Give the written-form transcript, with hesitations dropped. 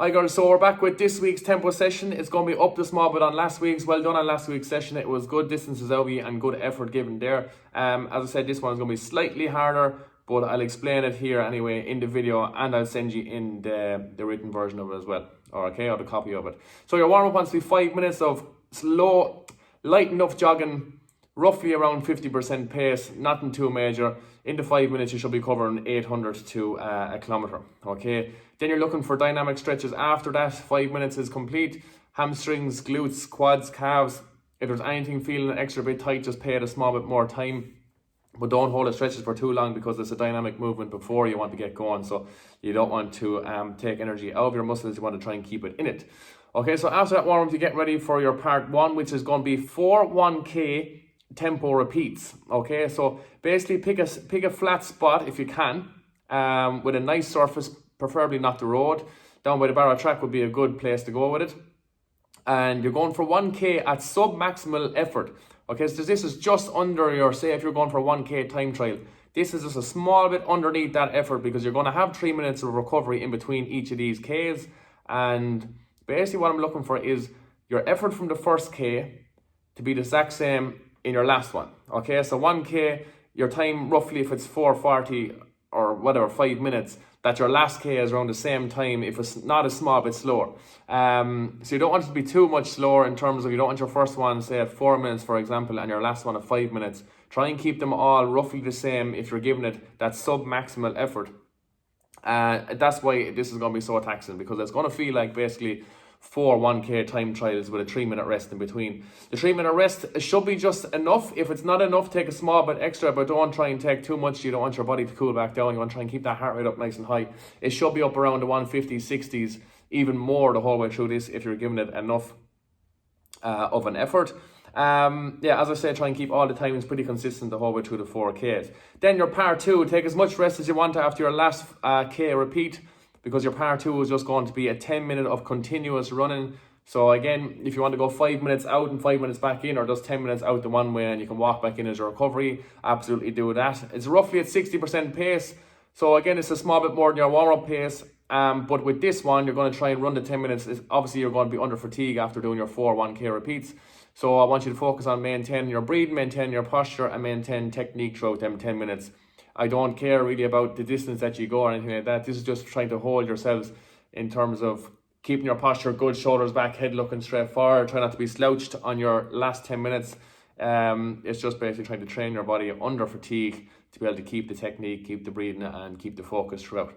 Hi girls, so we're back with this week's tempo session. It's going to be up the small bit on last week's. Well done on last week's session. It was good distances out of you and good effort given there. As I said, this one's going to be slightly harder, but I'll explain it here anyway in the video, and I'll send you in the written version of it as well, or the copy of it. So your warm-up wants to be 5 minutes of slow, light enough jogging, roughly around 50% pace, nothing too major. In the 5 minutes, you should be covering 800 to a kilometre, okay? Then you're looking for dynamic stretches after that. 5 minutes is complete. Hamstrings, glutes, quads, calves. If there's anything feeling an extra bit tight, just pay it a small bit more time. But don't hold the stretches for too long because it's a dynamic movement before you want to get going. So you don't want to take energy out of your muscles. You want to try and keep it in it. Okay, so after that warm-up, you get ready for your part one, which is going to be 4 1K tempo repeats. Okay, so basically pick a flat spot if you can, with a nice surface, preferably not the road. Down by the barrel track would be a good place to go with it. And you're going for 1K at sub-maximal effort. Okay, so this is just under your, say if you're going for a 1K time trial, this is just a small bit underneath that effort because you're going to have 3 minutes of recovery in between each of these Ks. And basically what I'm looking for is your effort from the first K to be the exact same in your last one. Okay, so 1K, your time roughly, if it's 4:40 or whatever, 5 minutes, that your last K is around the same time, if it's not a small bit slower. So you don't want it to be too much slower in terms of, you don't want your first one, say at 4 minutes, for example, and your last one at 5 minutes. Try and keep them all roughly the same if you're giving it that sub-maximal effort. That's why this is going to be so taxing, because it's going to feel like basically 4 1K time trials with a 3 minute rest in between. The 3 minute rest should be just enough. If it's not enough, take a small bit extra, but don't try and take too much. You don't want your body to cool back down. You want to try and keep that heart rate up nice and high. It should be up around the 150s, 60s, even more the whole way through this if you're giving it enough of an effort. Yeah, as I said, try and keep all the timings pretty consistent the whole way through the 4Ks. Then your part two, take as much rest as you want after your last K repeat, because your part two is just going to be a 10 minute of continuous running. So again, if you want to go 5 minutes out and 5 minutes back in, or just 10 minutes out the one way and you can walk back in as a recovery, absolutely do that. It's roughly at 60% pace. So again, it's a small bit more than your warm-up pace. But with this one, you're going to try and run the 10 minutes. Obviously, you're going to be under fatigue after doing your 4 1K repeats. So I want you to focus on maintaining your breathing, maintaining your posture, and maintain technique throughout them 10 minutes. I don't care really about the distance that you go or anything like that. This is just trying to hold yourselves in terms of keeping your posture good, shoulders back, head looking straight forward. Try not to be slouched on your last 10 minutes. It's just basically trying to train your body under fatigue to be able to keep the technique, keep the breathing, and keep the focus throughout.